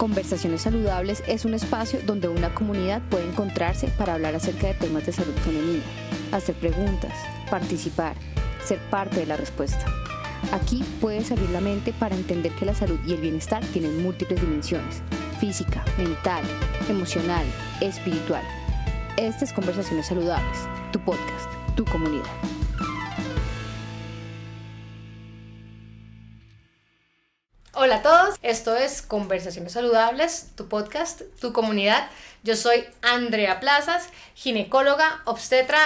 Conversaciones Saludables es un espacio donde una comunidad puede encontrarse para hablar acerca de temas de salud femenina, hacer preguntas, participar, ser parte de la respuesta. Aquí puedes abrir la mente para entender que la salud y el bienestar tienen múltiples dimensiones: física, mental, emocional, espiritual. Este es Conversaciones Saludables, tu podcast, tu comunidad. Hola a todos, esto es Conversaciones Saludables, tu podcast, tu comunidad. Yo soy Andrea Plazas, ginecóloga, obstetra,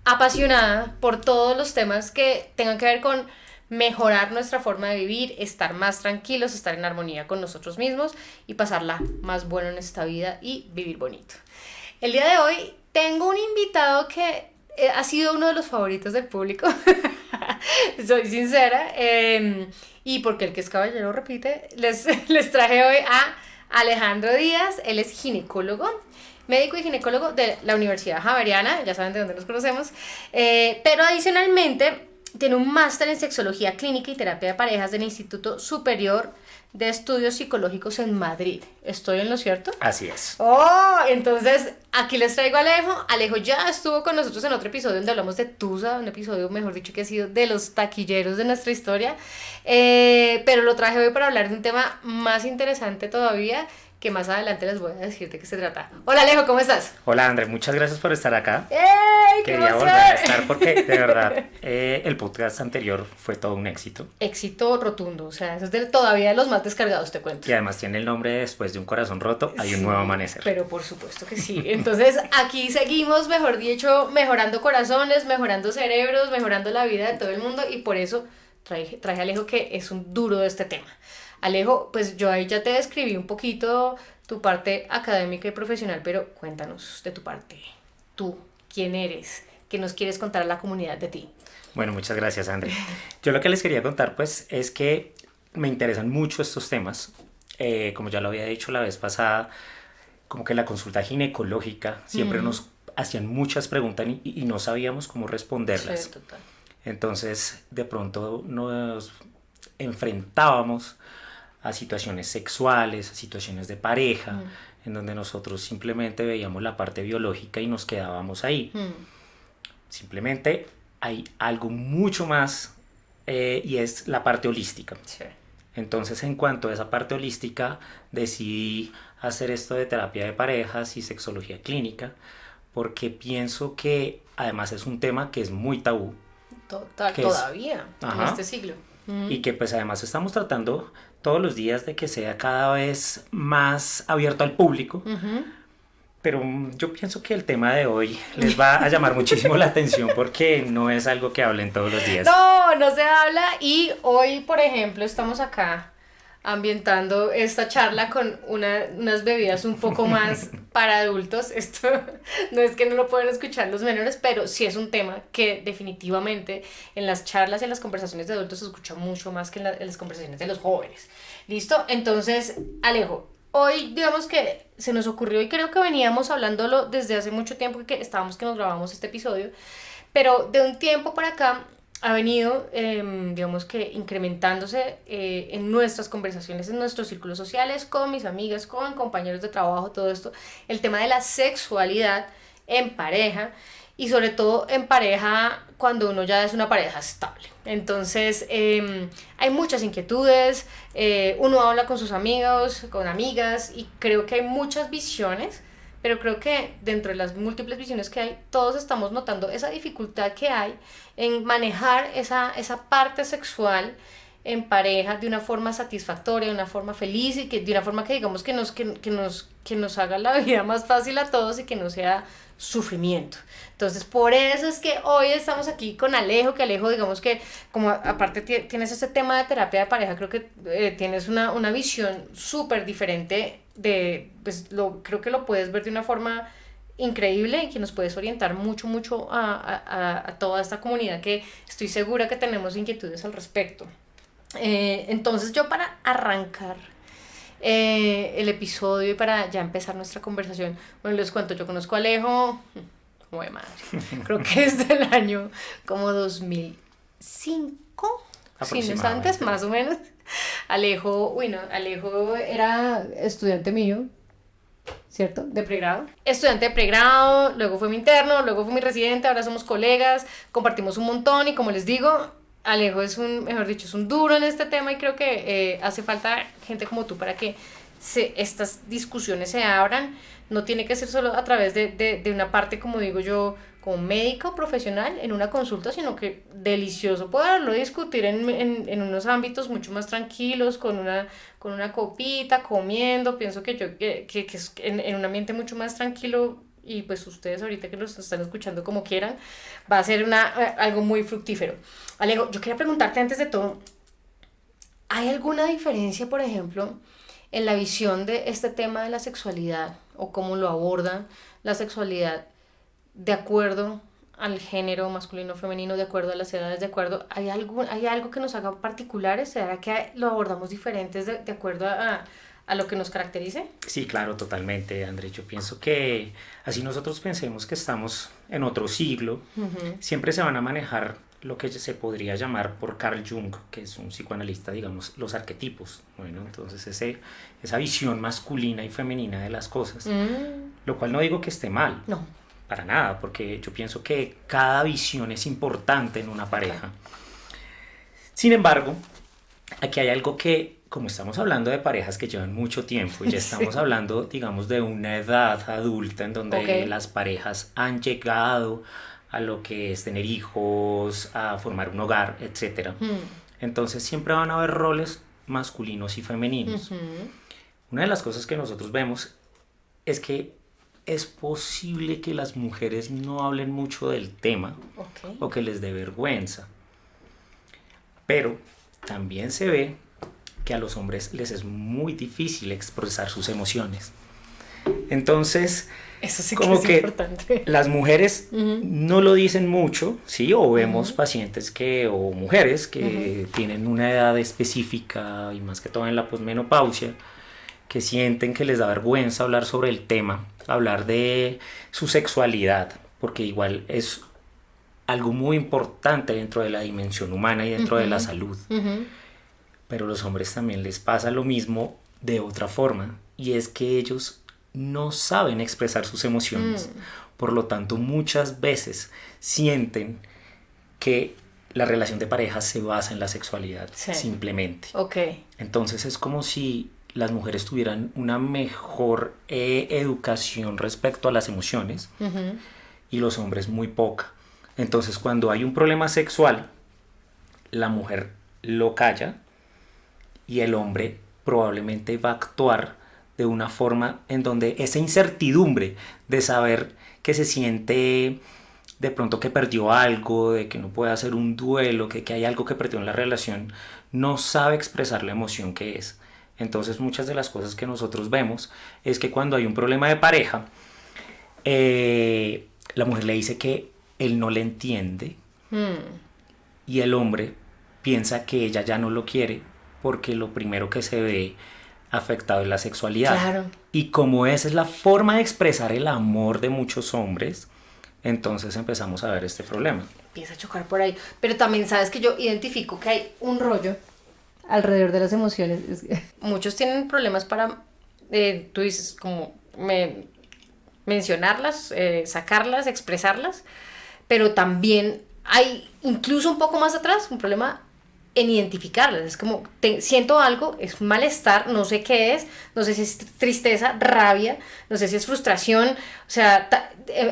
apasionada por todos los temas que tengan que ver con mejorar nuestra forma de vivir, estar más tranquilos, estar en armonía con nosotros mismos y pasarla más bueno en esta vida y vivir bonito. El día de hoy tengo un invitado que ha sido uno de los favoritos del público, soy sincera, y porque el que es caballero repite, les traje hoy a Alejandro Díaz. Él es ginecólogo, médico y ginecólogo de la Universidad Javeriana, ya saben de dónde nos conocemos, pero adicionalmente tiene un máster en sexología clínica y terapia de parejas del Instituto Superior de Estudios Psicológicos en Madrid. ¿Estoy en lo cierto? Así es. Oh, entonces aquí les traigo a Alejo. Alejo ya estuvo con nosotros en otro episodio donde hablamos de Tusa, un episodio, mejor dicho, que ha sido de los taquilleros de nuestra historia, pero lo traje hoy para hablar de un tema más interesante todavía, que más adelante les voy a decir de qué se trata. Hola Alejo, ¿cómo estás? Hola André, muchas gracias por estar acá. ¡Ey! Quería volver a estar porque de verdad el podcast anterior fue todo un éxito. Éxito rotundo, o sea, eso es todavía de los más descargados, te cuento. Y además tiene el nombre de Después de un corazón roto, hay un nuevo amanecer. Pero por supuesto que sí. Entonces aquí seguimos, mejor dicho, mejorando corazones, mejorando cerebros, mejorando la vida de todo el mundo, y por eso traje a Alejo, que es un duro de este tema. Alejo, pues yo ahí ya te describí un poquito tu parte académica y profesional, pero cuéntanos de tu parte. Tú, ¿quién eres? ¿Qué nos quieres contar a la comunidad de ti? Bueno, muchas gracias, André. Yo lo que les quería contar, pues, es que me interesan mucho estos temas. Como ya lo había dicho la vez pasada, como que la consulta ginecológica siempre nos hacían muchas preguntas y no sabíamos cómo responderlas. Sí, total. Entonces, de pronto nos enfrentábamos a situaciones sexuales, a situaciones de pareja, en donde nosotros simplemente veíamos la parte biológica y nos quedábamos ahí. Simplemente hay algo mucho más y es la parte holística. Sí. Entonces, en cuanto a esa parte holística, decidí hacer esto de terapia de parejas y sexología clínica, porque pienso que además es un tema que es muy tabú. Total, todavía, en este siglo. Y que pues además estamos tratando todos los días de que sea cada vez más abierto al público. Pero yo pienso que el tema de hoy les va a llamar muchísimo la atención porque no es algo que hablen todos los días. No se habla, y hoy, por ejemplo, estamos acá ambientando esta charla con unas bebidas un poco más para adultos. Esto no es que no lo pueden escuchar los menores, pero sí es un tema que definitivamente en las charlas y en las conversaciones de adultos se escucha mucho más que en las conversaciones de los jóvenes. ¿Listo? Entonces, Alejo, hoy digamos que se nos ocurrió, y creo que veníamos hablándolo desde hace mucho tiempo que nos grabamos este episodio, pero de un tiempo para acá ha venido, digamos que incrementándose en nuestras conversaciones, en nuestros círculos sociales, con mis amigas, con compañeros de trabajo, todo esto, el tema de la sexualidad en pareja, y sobre todo en pareja cuando uno ya es una pareja estable. Entonces hay muchas inquietudes, uno habla con sus amigos, con amigas, y creo que hay muchas visiones, pero creo que dentro de las múltiples visiones que hay, todos estamos notando esa dificultad que hay en manejar esa parte sexual en pareja de una forma satisfactoria, de una forma feliz, y de una forma que digamos que nos haga la vida más fácil a todos y que no sea sufrimiento. Entonces, por eso es que hoy estamos aquí con Alejo, que Alejo, digamos que como aparte tienes ese tema de terapia de pareja, creo que tienes una visión súper diferente creo que lo puedes ver de una forma increíble, y que nos puedes orientar mucho a toda esta comunidad, que estoy segura que tenemos inquietudes al respecto. Entonces, yo, para arrancar el episodio y para ya empezar nuestra conversación, bueno, les cuento, yo conozco a Alejo como de madre, creo que es del año como 2005, si no es antes, más o menos. Alejo, no, Alejo era estudiante mío, ¿cierto? De pregrado. Estudiante de pregrado, luego fue mi interno, luego fue mi residente, ahora somos colegas, compartimos un montón y como les digo, Alejo es mejor dicho, es un duro en este tema y creo que hace falta gente como tú para que estas discusiones se abran. No tiene que ser solo a través de una parte, como digo yo, como médica o profesional en una consulta, sino que delicioso poderlo discutir en unos ámbitos mucho más tranquilos, con una copita, comiendo. Pienso que es en un ambiente mucho más tranquilo y pues ustedes ahorita que los están escuchando como quieran, va a ser algo muy fructífero. Alejo, yo quería preguntarte antes de todo, ¿hay alguna diferencia, por ejemplo, en la visión de este tema de la sexualidad o cómo lo aborda la sexualidad de acuerdo al género masculino o femenino, de acuerdo a las edades, ¿hay algo que nos haga particulares? ¿Será que lo abordamos diferentes de acuerdo a lo que nos caracterice? Sí, claro, totalmente, André. Yo pienso que así nosotros pensemos que estamos en otro siglo, siempre se van a manejar lo que se podría llamar por Carl Jung, que es un psicoanalista, digamos, los arquetipos. Bueno, entonces esa visión masculina y femenina de las cosas, lo cual no digo que esté mal, no, para nada, porque yo pienso que cada visión es importante en una pareja. Sin embargo, aquí hay algo que, como estamos hablando de parejas que llevan mucho tiempo y ya estamos sí. hablando, digamos, de una edad adulta en donde las parejas han llegado a lo que es tener hijos, a formar un hogar, etc. Entonces siempre van a haber roles masculinos y femeninos. Una de las cosas que nosotros vemos es que es posible que las mujeres no hablen mucho del tema o que les dé vergüenza. Pero también se ve que a los hombres les es muy difícil expresar sus emociones. Entonces, eso sí como que es que importante. Las mujeres no lo dicen mucho, ¿sí? O vemos pacientes o mujeres que tienen una edad específica y más que todo en la posmenopausia, que sienten que les da vergüenza hablar sobre el tema, hablar de su sexualidad, porque igual es algo muy importante dentro de la dimensión humana y dentro de la salud. Pero a los hombres también les pasa lo mismo de otra forma, y es que ellos no saben expresar sus emociones. Por lo tanto, muchas veces sienten que la relación de pareja se basa en la sexualidad, simplemente. Entonces es como si las mujeres tuvieran una mejor educación respecto a las emociones y los hombres muy poca. Entonces, cuando hay un problema sexual, la mujer lo calla y el hombre probablemente va a actuar de una forma en donde esa incertidumbre de saber que se siente de pronto que perdió algo, de que no puede hacer un duelo, que hay algo que perdió en la relación, no sabe expresar la emoción que es. Entonces muchas de las cosas que nosotros vemos es que cuando hay un problema de pareja, la mujer le dice que él no le entiende y el hombre piensa que ella ya no lo quiere porque lo primero que se ve afectado es la sexualidad. Claro. Y como esa es la forma de expresar el amor de muchos hombres, entonces empezamos a ver este problema. Empieza a chocar por ahí. Pero también sabes que yo identifico que hay un rollo alrededor de las emociones. Muchos tienen problemas para, tú dices, como mencionarlas, sacarlas, expresarlas, pero también hay, incluso un poco más atrás, un problema en identificarlas. Es como, siento algo, es malestar, no sé qué es, no sé si es tristeza, rabia, no sé si es frustración, o sea,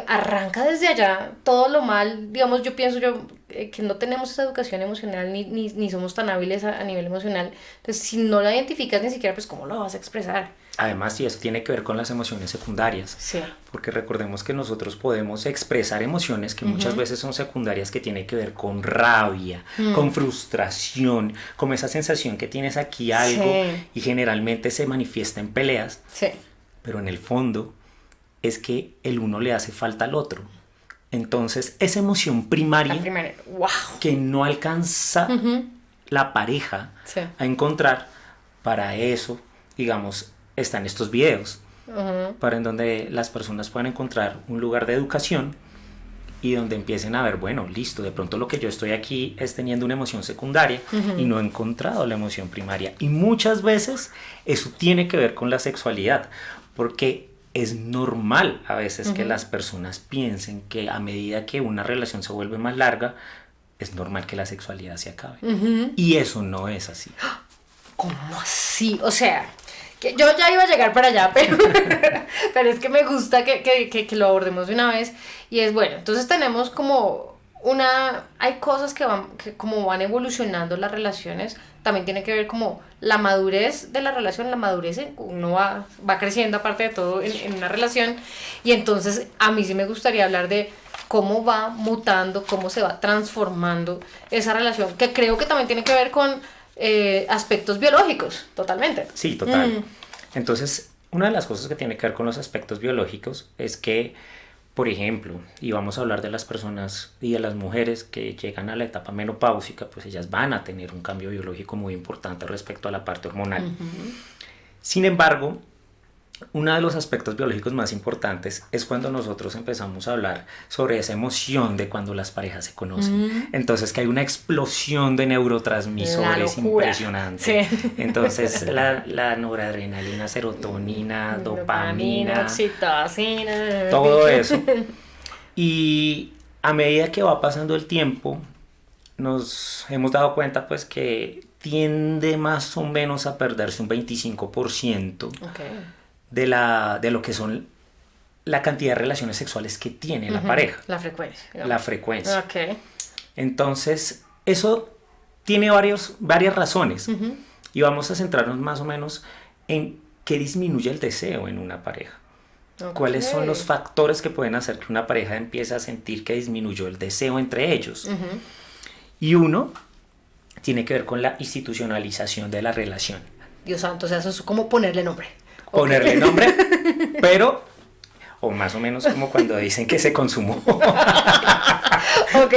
arranca desde allá todo lo mal, digamos, yo pienso que no tenemos esa educación emocional ni somos tan hábiles a nivel emocional. Entonces, si no la identificas ni siquiera, pues ¿cómo lo vas a expresar? Además, sí, eso tiene que ver con las emociones secundarias. Sí. Porque recordemos que nosotros podemos expresar emociones que muchas veces son secundarias, que tienen que ver con rabia, con frustración, con esa sensación que tienes aquí algo y generalmente se manifiesta en peleas. Sí. Pero en el fondo es que el uno le hace falta al otro. Entonces, esa emoción primaria, wow, que no alcanza la pareja a encontrar, para eso, digamos, están estos videos, para en donde las personas puedan encontrar un lugar de educación y donde empiecen a ver, bueno, listo, de pronto lo que yo estoy aquí es teniendo una emoción secundaria y no he encontrado la emoción primaria. Y muchas veces eso tiene que ver con la sexualidad, porque es normal a veces que las personas piensen que a medida que una relación se vuelve más larga, es normal que la sexualidad se acabe. Y eso no es así. ¿Cómo así? O sea, que yo ya iba a llegar para allá, pero es que me gusta que lo abordemos de una vez. Y es bueno, entonces tenemos como hay cosas que como van evolucionando las relaciones. También tiene que ver como la madurez de la relación, la madurez, uno va creciendo aparte de todo en una relación. Y entonces a mí sí me gustaría hablar de cómo va mutando, cómo se va transformando esa relación, que creo que también tiene que ver con aspectos biológicos, totalmente. Sí, total. Entonces, una de las cosas que tiene que ver con los aspectos biológicos es que, por ejemplo, y vamos a hablar de las personas y de las mujeres que llegan a la etapa menopáusica, pues ellas van a tener un cambio biológico muy importante respecto a la parte hormonal. Sin embargo, uno de los aspectos biológicos más importantes es cuando nosotros empezamos a hablar sobre esa emoción de cuando las parejas se conocen. Entonces que hay una explosión de neurotransmisores impresionante. Sí. Entonces la noradrenalina, serotonina, dopamina, oxitocina, todo eso. Y a medida que va pasando el tiempo, nos hemos dado cuenta pues que tiende más o menos a perderse un 25%. De lo que son la cantidad de relaciones sexuales que tiene la pareja. La frecuencia. Digamos. La frecuencia. Okay. Entonces, eso tiene varias razones. Y vamos a centrarnos más o menos en qué disminuye el deseo en una pareja. ¿Cuáles son los factores que pueden hacer que una pareja empiece a sentir que disminuyó el deseo entre ellos? Y uno tiene que ver con la institucionalización de la relación. Dios santo, o sea, eso es como ponerle nombre. Ponerle nombre, pero, o más o menos como cuando dicen que se consumó. Ok.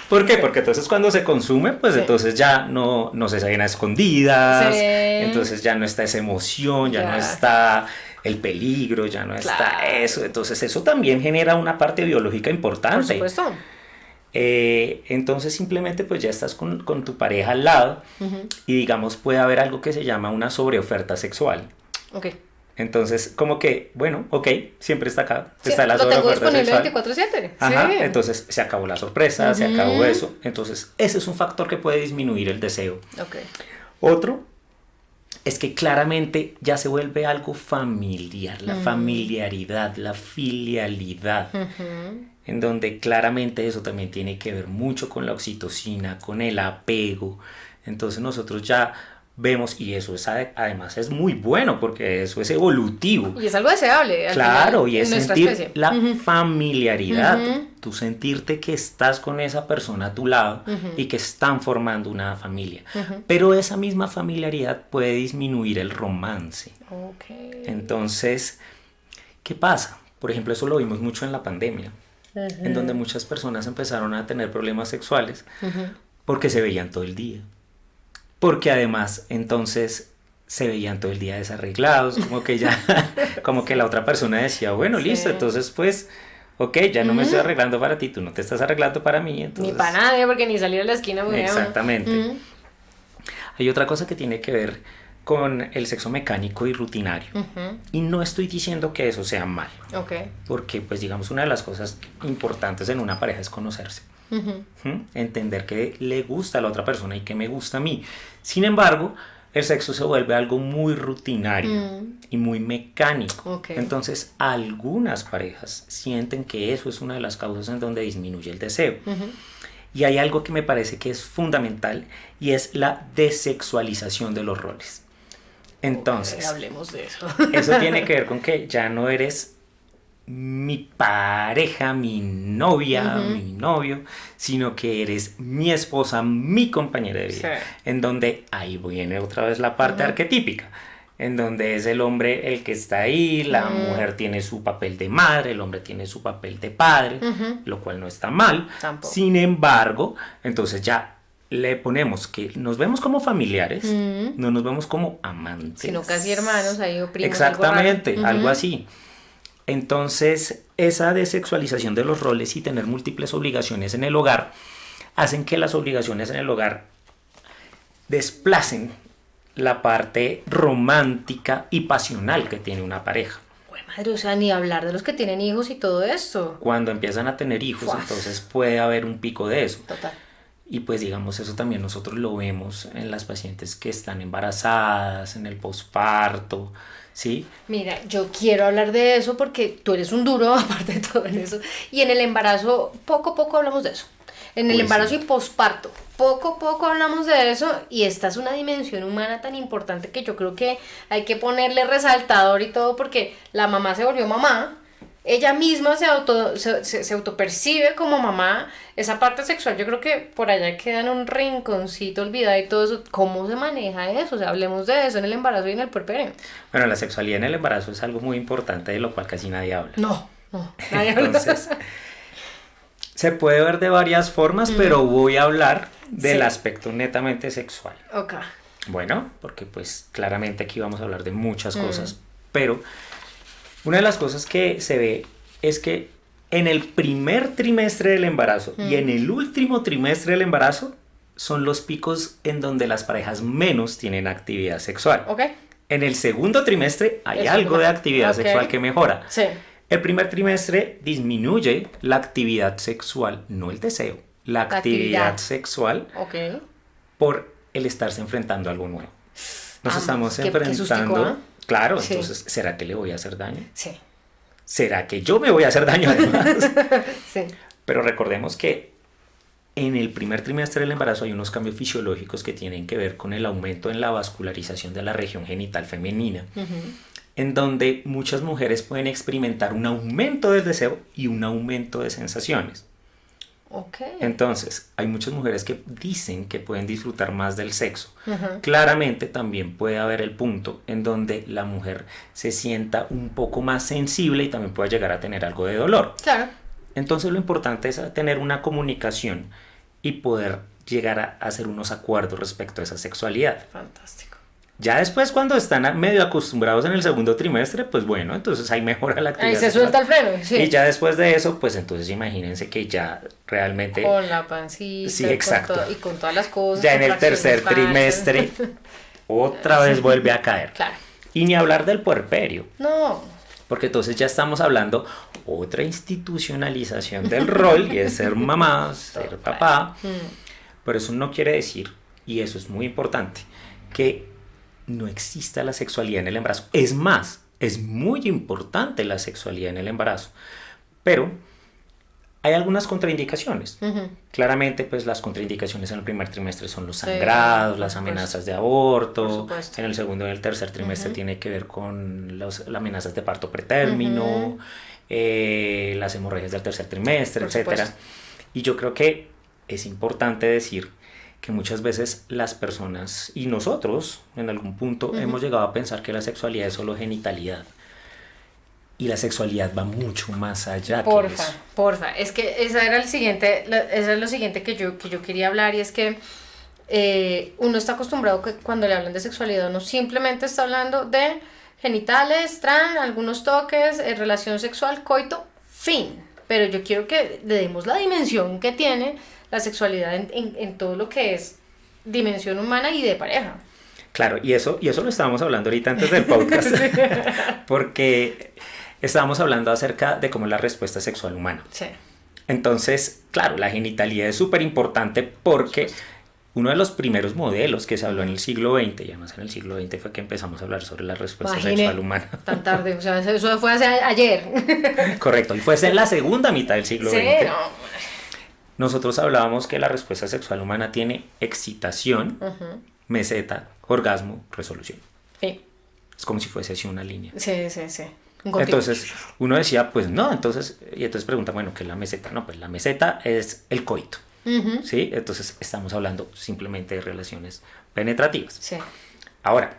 ¿Por qué? Porque entonces cuando se consume, pues entonces ya no se salen a escondidas, entonces ya no está esa emoción, ya no está el peligro, ya no está eso. Entonces eso también genera una parte biológica importante. Por supuesto. Entonces simplemente pues ya estás con tu pareja al lado y digamos puede haber algo que se llama una sobreoferta sexual. Ok. Entonces, como que, bueno, ok, siempre está acá, Sí, está la lo tengo sobreoferta disponible sexual. 24/7. Ajá, Sí. entonces se acabó la sorpresa, se acabó eso. Entonces, ese es un factor que puede disminuir el deseo. Ok. Otro es que claramente ya se vuelve algo familiar, la familiaridad, la filialidad, en donde claramente eso también tiene que ver mucho con la oxitocina, con el apego. Entonces nosotros ya vemos, y eso es, además es muy bueno porque eso es evolutivo. Y es algo deseable. Claro, final, y es sentir especie. La familiaridad, tú sentirte que estás con esa persona a tu lado y que están formando una familia. Pero esa misma familiaridad puede disminuir el romance. Okay. Entonces, ¿qué pasa? Por ejemplo, eso lo vimos mucho en la pandemia, en donde muchas personas empezaron a tener problemas sexuales porque se veían todo el día. Porque además entonces se veían todo el día desarreglados, como que ya, como que la otra persona decía, bueno, listo, entonces pues, ok, ya no me estoy arreglando para ti, tú no te estás arreglando para mí. Entonces... Ni para nadie, porque ni salir a la esquina muy Exactamente. Hay otra cosa que tiene que ver con el sexo mecánico y rutinario. Y no estoy diciendo que eso sea mal. Porque pues digamos una de las cosas importantes en una pareja es conocerse. Entender que le gusta a la otra persona y que me gusta a mí. Sin embargo, el sexo se vuelve algo muy rutinario y muy mecánico. Entonces, algunas parejas sienten que eso es una de las causas en donde disminuye el deseo. Y hay algo que me parece que es fundamental y es la desexualización de los roles. Entonces, hablemos de eso. Eso tiene que ver con que ya no eres mi pareja, mi novia, mi novio, sino que eres mi esposa, mi compañera de vida. En donde ahí viene otra vez la parte arquetípica, en donde es el hombre el que está ahí, la mujer tiene su papel de madre, el hombre tiene su papel de padre, lo cual no está mal. Tampoco. Sin embargo, entonces ya le ponemos que nos vemos como familiares, no nos vemos como amantes, sino casi hermanos, ahí o primos. Exactamente, algo así. Entonces, esa desexualización de los roles y tener múltiples obligaciones en el hogar hacen que las obligaciones en el hogar desplacen la parte romántica y pasional que tiene una pareja. Madre, o sea, ni hablar de los que tienen hijos y todo esto. Cuando empiezan a tener hijos, ¡Fua! entonces puede haber un pico de eso. Total. Y pues digamos, eso también nosotros lo vemos en las pacientes que están embarazadas, en el posparto, ¿sí? Mira, yo quiero hablar de eso porque tú eres un duro, aparte de todo en eso. Y en el embarazo, poco a poco hablamos de eso. En el Pues embarazo sí. y posparto, poco a poco hablamos de eso. Y esta es una dimensión humana tan importante que yo creo que hay que ponerle resaltador y todo, porque la mamá se volvió mamá. Ella misma se autopercibe como mamá. Esa parte sexual yo creo que por allá queda en un rinconcito olvidada y todo eso. ¿Cómo se maneja eso? O sea, hablemos de eso en el embarazo y en el puerperio. Bueno, la sexualidad en el embarazo es algo muy importante de lo cual casi nadie habla. No, nadie habla. Entonces, se puede ver de varias formas, pero voy a hablar del Sí. aspecto netamente sexual. Ok. Bueno, porque pues claramente aquí vamos a hablar de muchas cosas, pero una de las cosas que se ve es que en el primer trimestre del embarazo y en el último trimestre del embarazo son los picos en donde las parejas menos tienen actividad sexual. Ok. En el segundo trimestre hay Eso algo de mejora. actividad Ok. sexual que mejora. Sí. El primer trimestre disminuye la actividad sexual, no el deseo, la actividad actividad. sexual Ok. por el estarse enfrentando a algo nuevo. Nos estamos qué enfrentando. sustico, ¿ah? Claro, Sí. entonces, ¿será que le voy a hacer daño? Sí. ¿Será que yo me voy a hacer daño además? Sí. Pero recordemos que en el primer trimestre del embarazo hay unos cambios fisiológicos que tienen que ver con el aumento en la vascularización de la región genital femenina, en donde muchas mujeres pueden experimentar un aumento del deseo y un aumento de sensaciones. Ok. Entonces, hay muchas mujeres que dicen que pueden disfrutar más del sexo. Ujú. Claramente también puede haber el punto en donde la mujer se sienta un poco más sensible y también puede llegar a tener algo de dolor. Claro. Entonces lo importante es tener una comunicación y poder llegar a hacer unos acuerdos respecto a esa sexualidad. Fantástico. Ya después, cuando están medio acostumbrados en el segundo trimestre, pues bueno, entonces ahí mejora la actividad Ahí se sexual. suelta el freno. Sí. Y ya después de eso, pues entonces imagínense que ya realmente, Con la pancita. Sí, y con exacto. y con todas las cosas. ya en el contracciones tercer falsas. trimestre, otra vez vuelve a caer. Claro. Y ni hablar del puerperio, No. porque entonces ya estamos hablando otra institucionalización del rol, y es ser mamá, ser papá. Pero eso no quiere decir, y eso es muy importante, que no exista la sexualidad en el embarazo. Es más, es muy importante la sexualidad en el embarazo, pero hay algunas contraindicaciones. Claramente, pues las contraindicaciones en el primer trimestre son los sangrados, las amenazas de Por aborto. supuesto. En el segundo y el tercer trimestre tiene que ver con las amenazas de parto pretérmino, las hemorragias del tercer trimestre, Por etcétera. supuesto. Y yo creo que es importante decir que muchas veces las personas y nosotros en algún punto hemos llegado a pensar que la sexualidad es solo genitalidad. Y la sexualidad va mucho más allá que Porfa, eso. porfa. Es que esa era el siguiente, eso es lo siguiente que yo quería hablar, y es que uno está acostumbrado que cuando le hablan de sexualidad uno simplemente está hablando de genitales, algunos toques, relación sexual, coito, fin. Pero yo quiero que le demos la dimensión que tiene la sexualidad en todo lo que es dimensión humana y de pareja. Claro, y eso lo estábamos hablando ahorita antes del podcast, porque estábamos hablando acerca de cómo es la respuesta sexual humana. Sí. Entonces, claro, la genitalidad es súper importante porque uno de los primeros modelos que se habló en el siglo XX, y además en el siglo XX fue que empezamos a hablar sobre la respuesta sexual humana. Tan tarde, o sea, eso fue hace ayer. Correcto, y fue en la segunda mitad del siglo Sí, XX. no. Nosotros hablábamos que la respuesta sexual humana tiene excitación, meseta, orgasmo, resolución. Sí, Es como si fuese así una línea. sí. Un continuo. Entonces uno decía, pues no, entonces pregunta, bueno, ¿qué es la meseta? No, pues la meseta es el coito, ¿sí? Entonces estamos hablando simplemente de relaciones penetrativas. Sí. Ahora,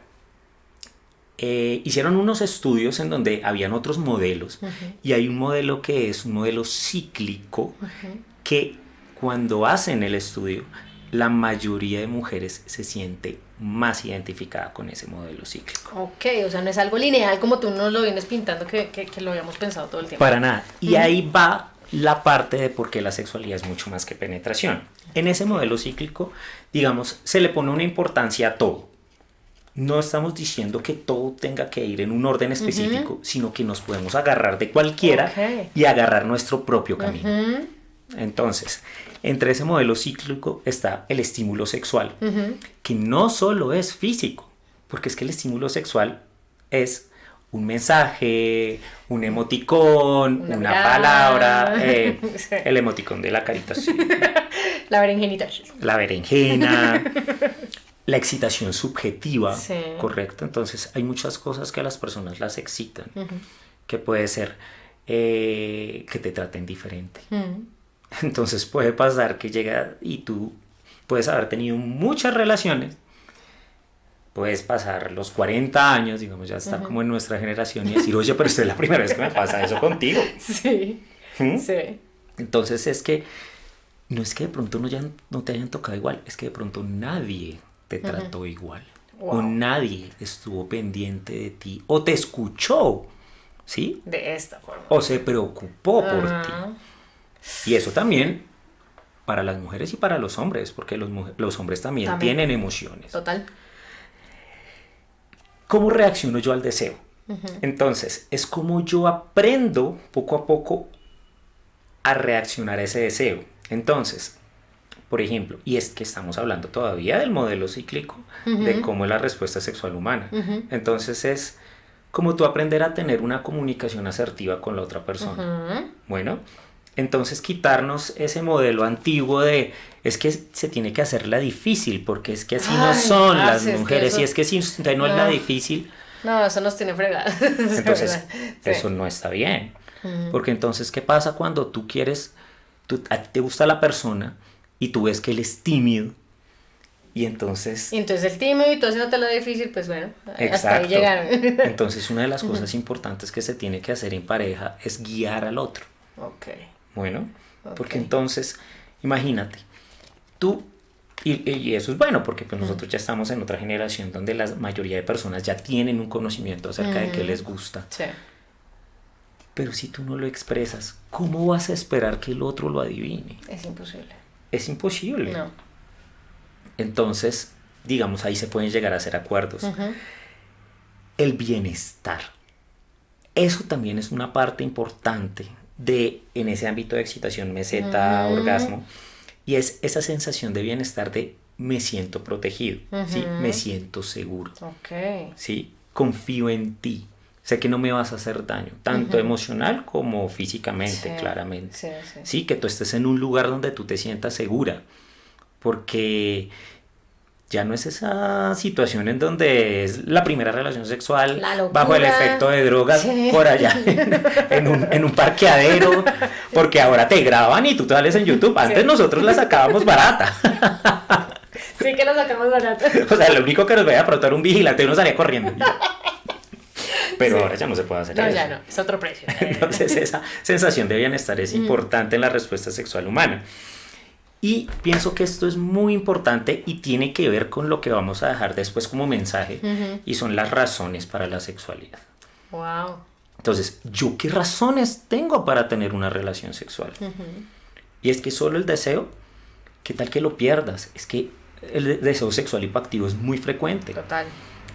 hicieron unos estudios en donde habían otros modelos, y hay un modelo que es un modelo cíclico, que cuando hacen el estudio, la mayoría de mujeres se siente más identificada con ese modelo cíclico. Ok, o sea, no es algo lineal como tú nos lo vienes pintando que lo habíamos pensado todo el tiempo. Para nada. Y ahí va la parte de por qué la sexualidad es mucho más que penetración. En ese modelo cíclico, digamos, se le pone una importancia a todo. No estamos diciendo que todo tenga que ir en un orden específico, sino que nos podemos agarrar de cualquiera y agarrar nuestro propio camino. Entonces, entre ese modelo cíclico está el estímulo sexual, que no solo es físico, porque es que el estímulo sexual es un mensaje, un emoticón, una palabra, el emoticón de la carita así, la berenjenita. la berenjena, la excitación subjetiva, Sí. ¿correcto? Entonces hay muchas cosas que a las personas las excitan, que puede ser que te traten diferente. Entonces puede pasar que llega y tú puedes haber tenido muchas relaciones, puedes pasar los 40 años, digamos, ya está como en nuestra generación y decir, oye, pero esta es la primera vez que me pasa eso contigo. Sí, sí. Entonces es que no es que de pronto no te hayan tocado igual, es que de pronto nadie te trató igual. Wow. O nadie estuvo pendiente de ti o te escuchó, ¿sí? De esta forma. O se preocupó por ti. Y eso también para las mujeres y para los hombres, porque los hombres también tienen emociones. Total. ¿Cómo reacciono yo al deseo? Entonces, es como yo aprendo poco a poco a reaccionar a ese deseo. Entonces, por ejemplo, y es que estamos hablando todavía del modelo cíclico, de cómo es la respuesta sexual humana. Entonces es como tú aprender a tener una comunicación asertiva con la otra persona. Bueno, entonces quitarnos ese modelo antiguo de es que se tiene que hacerla difícil, porque es que así no son las mujeres, y es que si usted no es la difícil... No, eso nos tiene fregadas. Entonces, eso no está bien. Porque entonces, ¿qué pasa cuando tú quieres, a ti te gusta la persona y tú ves que él es tímido? Y entonces el tímido y tú haciéndote lo difícil, pues bueno, exacto. Hasta ahí llegaron. Entonces, una de las cosas importantes que se tiene que hacer en pareja es guiar al otro. Ok. Bueno, porque entonces, imagínate, tú, y eso es bueno, porque pues nosotros ya estamos en otra generación donde la mayoría de personas ya tienen un conocimiento acerca de qué les gusta. Sí. Pero si tú no lo expresas, ¿cómo vas a esperar que el otro lo adivine? Es imposible. Es imposible. No. Entonces, digamos, ahí se pueden llegar a hacer acuerdos. El bienestar. Eso también es una parte importante en ese ámbito de excitación, meseta, orgasmo. Y es esa sensación de bienestar de me siento protegido, ¿sí? Me siento seguro. ¿Sí? Confío en ti. Sé que no me vas a hacer daño, tanto emocional como físicamente, claramente. Sí, que tú estés en un lugar donde tú te sientas segura, porque ya no es esa situación en donde es la primera relación sexual bajo el efecto de drogas por allá en un parqueadero, porque ahora te graban y tú te sales en YouTube. Antes nosotros la sacábamos barata. Sí que la sacamos barata. O sea, lo único que nos veía pronto era un vigilante y uno salía corriendo. Pero ahora ya no se puede hacer eso. No, ya no, es otro precio. Entonces esa sensación de bienestar es importante en la respuesta sexual humana. Y pienso que esto es muy importante y tiene que ver con lo que vamos a dejar después como mensaje, y son las razones para la sexualidad. Wow. Entonces, ¿yo qué razones tengo para tener una relación sexual? Y es que solo el deseo, ¿qué tal que lo pierdas? Es que el deseo sexual hipoactivo es muy frecuente. Total.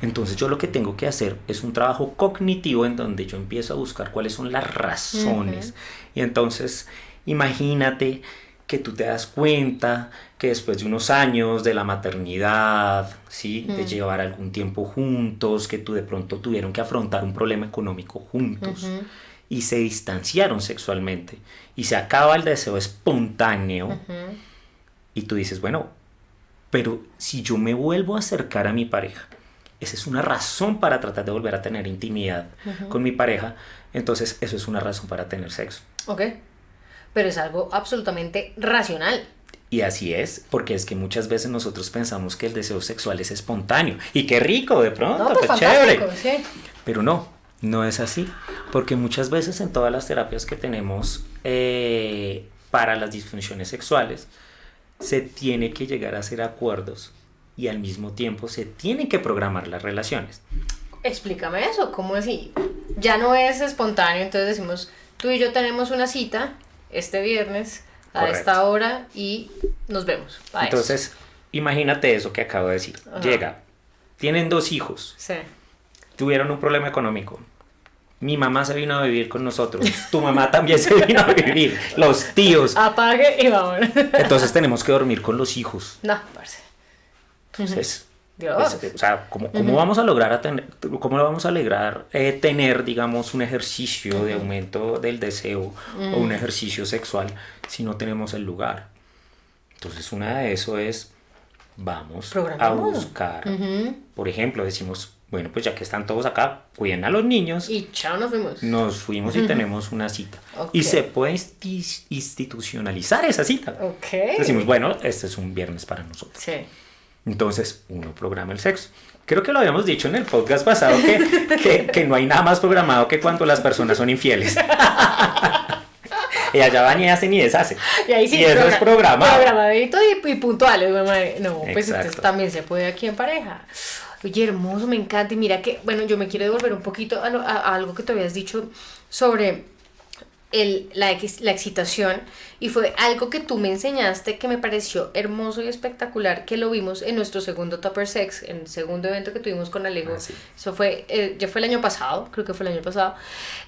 Entonces yo lo que tengo que hacer es un trabajo cognitivo en donde yo empiezo a buscar cuáles son las razones. Y entonces imagínate que tú te das cuenta que después de unos años de la maternidad, ¿sí? De llevar algún tiempo juntos, que tú de pronto tuvieron que afrontar un problema económico juntos y se distanciaron sexualmente y se acaba el deseo espontáneo y tú dices, bueno, pero si yo me vuelvo a acercar a mi pareja, esa es una razón para tratar de volver a tener intimidad con mi pareja, entonces eso es una razón para tener sexo. Ok, pero es algo absolutamente racional. Y así es, porque es que muchas veces nosotros pensamos que el deseo sexual es espontáneo, y qué rico de pronto, no, pues chévere. Sí. Pero no es así, porque muchas veces en todas las terapias que tenemos para las disfunciones sexuales, se tiene que llegar a hacer acuerdos y al mismo tiempo se tienen que programar las relaciones. Explícame eso, ¿cómo así? Ya no es espontáneo, entonces decimos, tú y yo tenemos una cita este viernes a Correcto. esta hora y nos vemos. Entonces, imagínate eso que acabo de decir. Ajá. Llega, tienen 2 hijos, Sí. tuvieron un problema económico. Mi mamá se vino a vivir con nosotros, tu mamá también se vino a vivir, los tíos. Apague y vámonos. Entonces tenemos que dormir con los hijos. No, parce. Entonces, Dios. o sea, ¿cómo vamos a lograr cómo vamos a lograr tener, digamos, un ejercicio de aumento del deseo o un ejercicio sexual si no tenemos el lugar? Entonces, una de eso es, vamos a Programémoslo. buscar, por ejemplo, decimos, bueno, pues ya que están todos acá, cuiden a los niños, Y chao, nos fuimos. nos fuimos y tenemos una cita. Ok. Y se puede institucionalizar esa cita. Ok. Decimos, bueno, este es un viernes para nosotros. Sí. Entonces, uno programa el sexo. Creo que lo habíamos dicho en el podcast pasado que no hay nada más programado que cuando las personas son infieles. Y allá van y hacen y deshacen. Y ahí sí, Y eso es programado. Programadito y puntuales, mamá. No, pues Exacto. entonces también se puede aquí en pareja. Oye, hermoso, me encanta. Y mira que, bueno, yo me quiero devolver un poquito a algo que te habías dicho sobre la excitación. Y fue algo que tú me enseñaste que me pareció hermoso y espectacular, que lo vimos en nuestro segundo Tupper Sex, en el segundo evento que tuvimos con Alejo. Ah, sí. Eso fue, ya fue el año pasado, creo que fue el año pasado.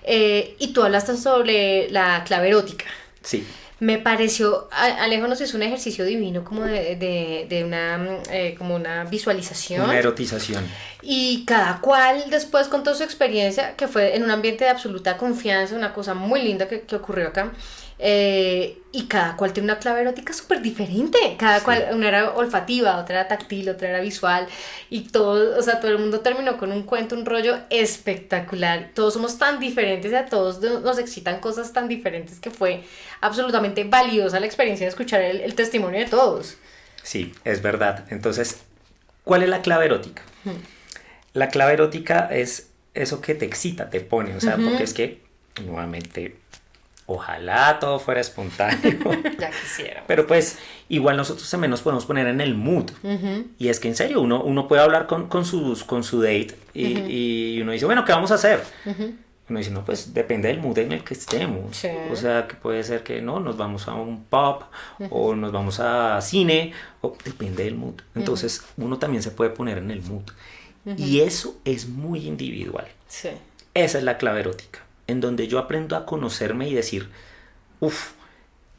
Y tú hablaste sobre la clave erótica. Sí. Me pareció, Alejo nos hizo un ejercicio divino como de una, como una visualización. Una erotización. Y cada cual después contó su experiencia, que fue en un ambiente de absoluta confianza, una cosa muy linda que ocurrió acá. Y cada cual tiene una clave erótica súper diferente. Cada cual, una era olfativa, otra era táctil, otra era visual. Y todo, o sea, todo el mundo terminó con un cuento, un rollo espectacular. Todos somos tan diferentes, a todos nos excitan cosas tan diferentes que fue absolutamente valiosa la experiencia de escuchar el testimonio de todos. Sí, es verdad. Entonces, ¿cuál es la clave erótica? La clave erótica es eso que te excita, te pone. O sea, porque es que, nuevamente, ojalá todo fuera espontáneo. Ya quisiera. Pero pues igual nosotros también nos podemos poner en el mood. Y es que en serio, uno puede hablar con su date y uno dice, bueno, ¿qué vamos a hacer? Uno dice, no, pues depende del mood en el que estemos. Sí. O sea, que puede ser que no, nos vamos a un pub o nos vamos a cine, o depende del mood. Entonces uno también se puede poner en el mood. Y eso es muy individual. Sí. Esa es la clave erótica, en donde yo aprendo a conocerme y decir,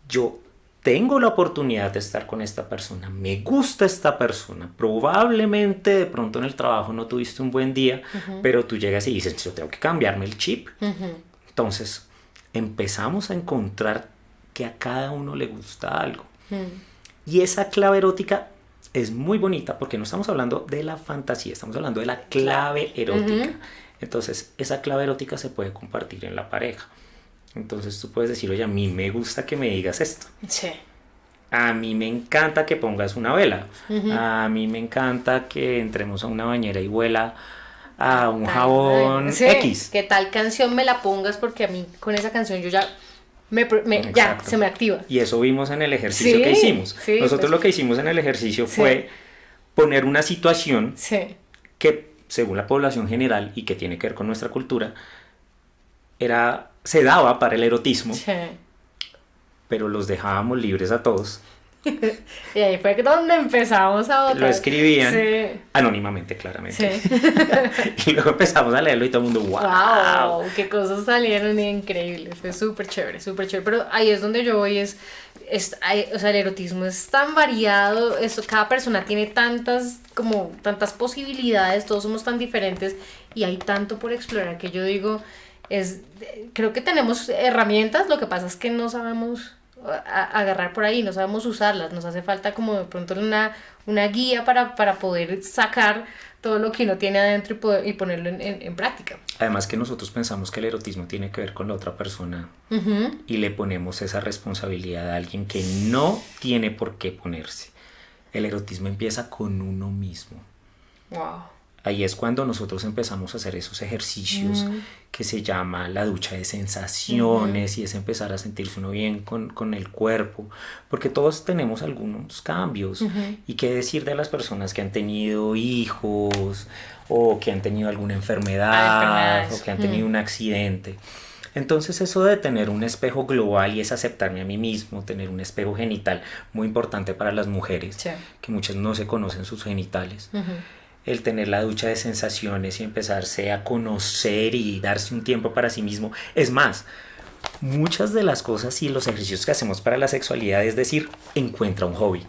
yo tengo la oportunidad de estar con esta persona, me gusta esta persona, probablemente de pronto en el trabajo no tuviste un buen día, pero tú llegas y dices, yo tengo que cambiarme el chip. Entonces empezamos a encontrar que a cada uno le gusta algo. Y esa clave erótica es muy bonita porque no estamos hablando de la fantasía, estamos hablando de la clave erótica. Entonces, esa clave erótica se puede compartir en la pareja. Entonces, tú puedes decir, oye, a mí me gusta que me digas esto. Sí. A mí me encanta que pongas una vela. A mí me encanta que entremos a una bañera y huela a un jabón Sí, X. que tal canción me la pongas porque a mí con esa canción yo ya ya Exacto. se me activa. Y eso vimos en el ejercicio Sí, que hicimos. sí, Nosotros pues. lo que hicimos en el ejercicio Sí. fue poner una situación Sí. que, según la población general y que tiene que ver con nuestra cultura, se daba para el erotismo, Sí. pero los dejábamos libres a todos. Y ahí fue donde empezamos a votar. Lo escribían Sí. anónimamente, claramente. Sí. Y luego empezamos a leerlo y todo el mundo, ¡wow! Wow, qué cosas salieron increíbles, fue súper chévere, súper chévere, pero ahí es donde yo voy, o sea, el erotismo es tan variado, cada persona tiene tantas posibilidades, todos somos tan diferentes y hay tanto por explorar que yo digo, creo que tenemos herramientas, lo que pasa es que no sabemos agarrar por ahí, no sabemos usarlas, nos hace falta como de pronto una guía para poder sacar todo lo que uno tiene adentro y ponerlo en práctica. Además que nosotros pensamos que el erotismo tiene que ver con la otra persona y le ponemos esa responsabilidad a alguien que no tiene por qué ponerse. El erotismo empieza con uno mismo. Wow. Ahí es cuando nosotros empezamos a hacer esos ejercicios que se llama la ducha de sensaciones, y es empezar a sentirse uno bien con el cuerpo, porque todos tenemos algunos cambios. Y qué decir de las personas que han tenido hijos o que han tenido alguna enfermedad o que han tenido un accidente. Entonces eso de tener un espejo global, y es aceptarme a mí mismo, tener un espejo genital, muy importante para las mujeres, que muchas no se conocen sus genitales. El tener la ducha de sensaciones y empezarse a conocer y darse un tiempo para sí mismo. Es más, muchas de las cosas y los ejercicios que hacemos para la sexualidad es decir, encuentra un hobby.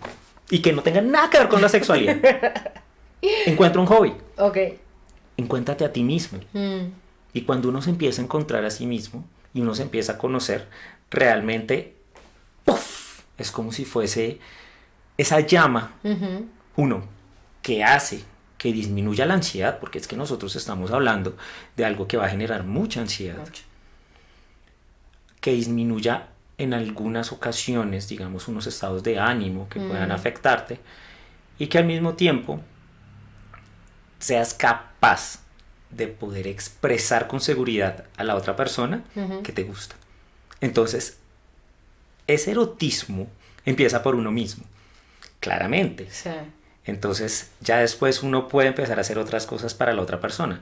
Y que no tenga nada que ver con la sexualidad. Encuentra un hobby. Ok. Encuéntrate a ti mismo. Y cuando uno se empieza a encontrar a sí mismo y uno se empieza a conocer, realmente, ¡puf!, es como si fuese esa llama, uno, que hace que disminuya la ansiedad, porque es que nosotros estamos hablando de algo que va a generar mucha ansiedad. Que disminuya en algunas ocasiones, digamos, unos estados de ánimo que puedan afectarte, y que al mismo tiempo seas capaz de poder expresar con seguridad a la otra persona que te gusta. Entonces, ese erotismo empieza por uno mismo, claramente. Sí. Entonces, ya después uno puede empezar a hacer otras cosas para la otra persona.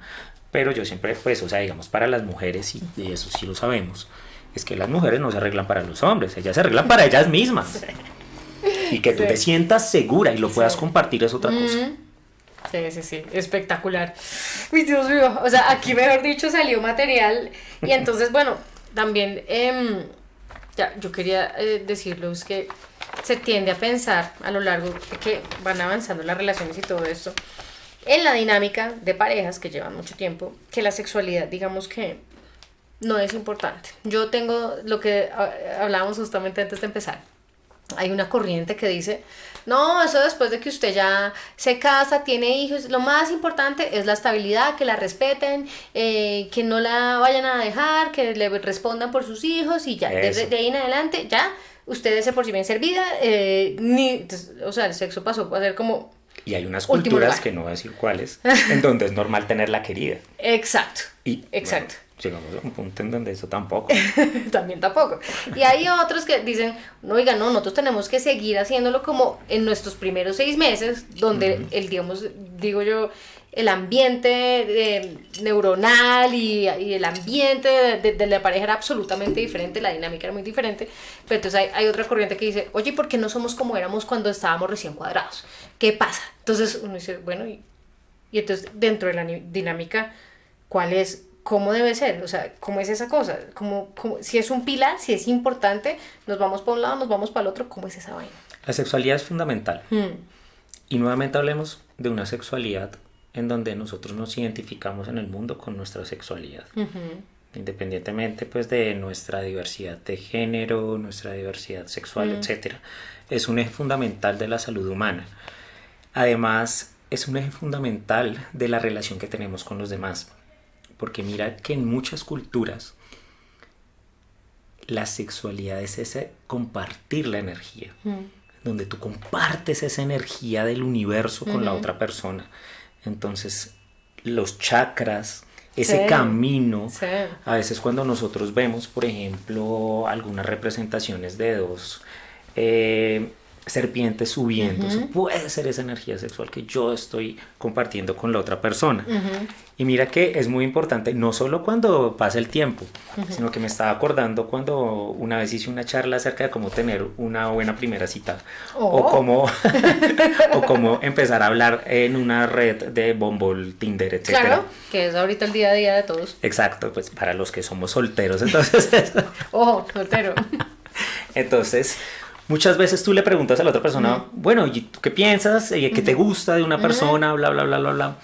Pero yo siempre, pues, o sea, digamos, para las mujeres, y eso sí lo sabemos, es que las mujeres no se arreglan para los hombres, ellas se arreglan para ellas mismas. Sí. Y que tú te sientas segura y lo puedas compartir es otra cosa. Sí, espectacular. Uy, Dios mío, o sea, aquí mejor dicho salió material. Y entonces, bueno, también ya, yo quería decirlo, es que se tiende a pensar a lo largo de que van avanzando las relaciones y todo esto, en la dinámica de parejas que llevan mucho tiempo, que la sexualidad, digamos que no es importante. Yo tengo lo que hablábamos justamente antes de empezar. Hay una corriente que dice, no, eso después de que usted ya se casa, tiene hijos, lo más importante es la estabilidad, que la respeten, que no la vayan a dejar, que le respondan por sus hijos, y ya, de ahí en adelante, ya, usted es por sí bien servida, o sea, el sexo pasó a ser como... Y hay unas culturas, que no voy a decir cuáles, en donde es normal tenerla querida. Exacto. Exacto. Bueno, llegamos a un punto en donde eso tampoco. También tampoco. Y hay otros que dicen, no, oiga, no, nosotros tenemos que seguir haciéndolo como en nuestros primeros 6 meses, donde digo yo, el ambiente neuronal y el ambiente de la pareja era absolutamente diferente, la dinámica era muy diferente. Pero entonces hay otra corriente que dice, oye, ¿por qué no somos como éramos cuando estábamos recién cuadrados? ¿Qué pasa? Entonces uno dice, bueno, y entonces dentro de la dinámica, ¿cuál es? ¿Cómo debe ser? O sea, ¿cómo es esa cosa? Si es un pilar, si es importante, nos vamos para un lado, nos vamos para el otro, ¿cómo es esa vaina? La sexualidad es fundamental. Y nuevamente hablemos de una sexualidad en donde nosotros nos identificamos en el mundo con nuestra sexualidad. Independientemente, pues, de nuestra diversidad de género, nuestra diversidad sexual, etc. Es un eje fundamental de la salud humana. Además, es un eje fundamental de la relación que tenemos con los demás. Porque mira que en muchas culturas la sexualidad es ese compartir la energía, donde tú compartes esa energía del universo con la otra persona. Entonces, los chakras, ese camino, a veces cuando nosotros vemos, por ejemplo, algunas representaciones de dos serpientes subiendo, eso puede ser esa energía sexual que yo estoy compartiendo con la otra persona. Y mira que es muy importante, no solo cuando pasa el tiempo, sino que me estaba acordando cuando una vez hice una charla acerca de cómo tener una buena primera cita, o cómo empezar a hablar en una red de Bumble, Tinder, etc. Claro, que es ahorita el día a día de todos. Exacto, pues para los que somos solteros, entonces... Ojo, soltero. Entonces... muchas veces tú le preguntas a la otra persona, bueno, ¿y tú qué piensas? ¿Qué te gusta de una persona? Bla, bla, bla, bla, bla.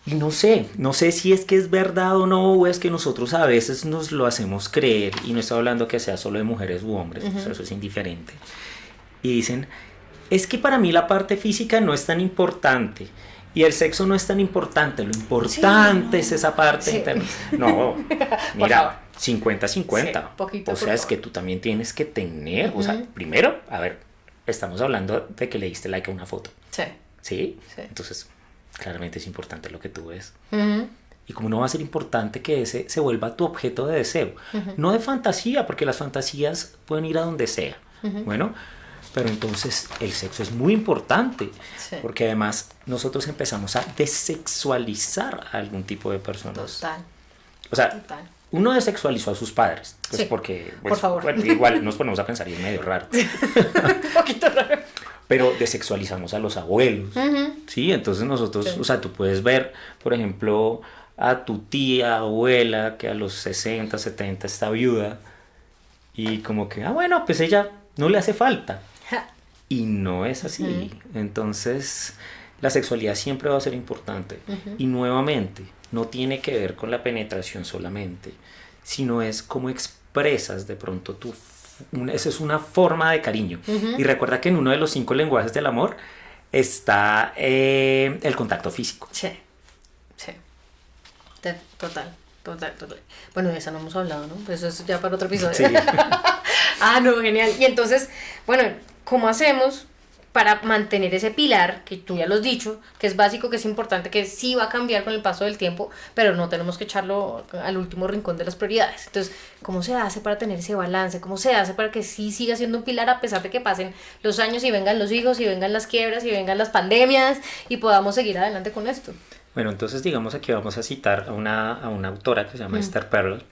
Y no sé si es que es verdad o no, o es que nosotros a veces nos lo hacemos creer, y no estoy hablando que sea solo de mujeres u hombres, o sea, eso es indiferente. Y dicen, es que para mí la parte física no es tan importante, y el sexo no es tan importante, lo importante es esa parte interna. No, mira... 50-50, poquito, o sea, es que tú también tienes que tener, o sea, primero, a ver, estamos hablando de que le diste like a una foto, ¿sí? Entonces, claramente es importante lo que tú ves. Ujú. Y como no va a ser importante que ese se vuelva tu objeto de deseo. No de fantasía, porque las fantasías pueden ir a donde sea. Bueno, pero entonces el sexo es muy importante. Sí. Porque además nosotros empezamos a desexualizar a algún tipo de personas. Total. O sea, Total. uno desexualizó a sus padres. Pues Sí, porque, por favor. bueno, igual nos ponemos a pensar y es medio raro. Un poquito raro. Pero desexualizamos a los abuelos. Sí, entonces nosotros, Sí. o sea, tú puedes ver, por ejemplo, a tu tía, abuela, que a los 60, 70 está viuda, y como que, bueno, pues ella no le hace falta. Ja. Y no es así. Entonces, la sexualidad siempre va a ser importante. Y nuevamente, no tiene que ver con la penetración solamente, sino es cómo expresas de pronto esa es una forma de cariño. Y recuerda que en uno de los 5 lenguajes del amor está el contacto físico. Sí. Sí. Total. Bueno, de esa no hemos hablado, ¿no? Pues eso es ya para otro episodio. Sí. Ah, no, genial. Y entonces, bueno, ¿cómo hacemos para mantener ese pilar, que tú ya lo has dicho, que es básico, que es importante, que sí va a cambiar con el paso del tiempo, pero no tenemos que echarlo al último rincón de las prioridades? Entonces, ¿cómo se hace para tener ese balance? ¿Cómo se hace para que sí siga siendo un pilar a pesar de que pasen los años y vengan los hijos y vengan las quiebras y vengan las pandemias y podamos seguir adelante con esto? Bueno, entonces digamos aquí vamos a citar a una autora que se llama Esther Perel,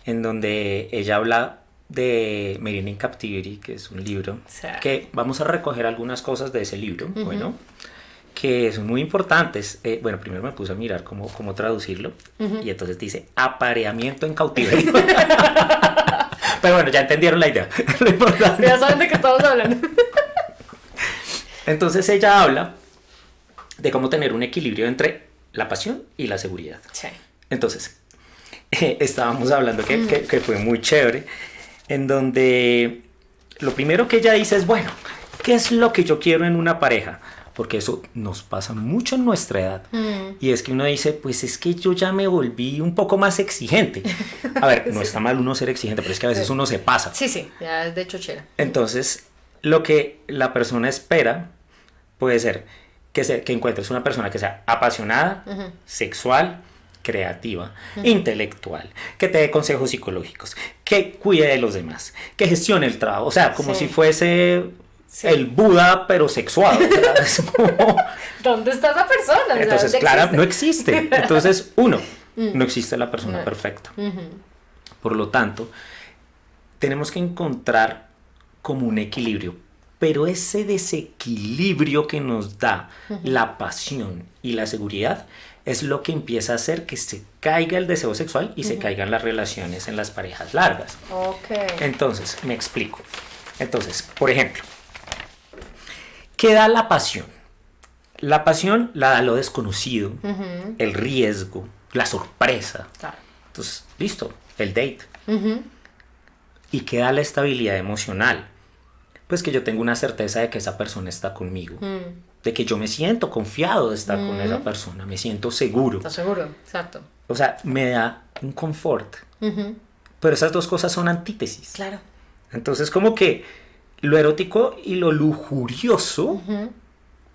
en donde ella habla de Made in Captivity, que es un libro, Sí. que vamos a recoger algunas cosas de ese libro, bueno, que son muy importantes. Bueno, primero me puse a mirar cómo traducirlo, y entonces dice apareamiento en cautiverio. Pero bueno, ya entendieron la idea. Lo importante. Ya saben de qué estamos hablando. Entonces ella habla de cómo tener un equilibrio entre la pasión y la seguridad. Sí. Entonces, estábamos hablando que fue muy chévere, en donde lo primero que ella dice es, bueno, ¿qué es lo que yo quiero en una pareja? Porque eso nos pasa mucho en nuestra edad. Y es que uno dice, pues es que yo ya me volví un poco más exigente. A ver, no está mal uno ser exigente, pero es que a veces uno se pasa. Sí, ya es de chochera. Entonces, lo que la persona espera puede ser que encuentres una persona que sea apasionada, sexual, creativa, intelectual, que te dé consejos psicológicos, que cuide de los demás, que gestione el trabajo, o sea, como si fuese el Buda pero sexuado. O sea, es como... ¿Dónde está esa persona? O sea, Entonces, ¿dónde claro, existe? no existe. Entonces, no existe la persona perfecta. Por lo tanto, tenemos que encontrar como un equilibrio. Pero ese desequilibrio que nos da la pasión y la seguridad es lo que empieza a hacer que se caiga el deseo sexual y se caigan las relaciones en las parejas largas. Ok. Entonces, me explico. Entonces, por ejemplo, ¿qué da la pasión? La pasión la da lo desconocido, el riesgo, la sorpresa. Claro. Entonces, listo, el date. ¿Y qué da la estabilidad emocional? Pues que yo tengo una certeza de que esa persona está conmigo, de que yo me siento confiado de estar con esa persona, me siento seguro. ¿Estás seguro? Exacto. O sea, me da un confort. Pero esas dos cosas son antítesis. Claro. Entonces, como que lo erótico y lo lujurioso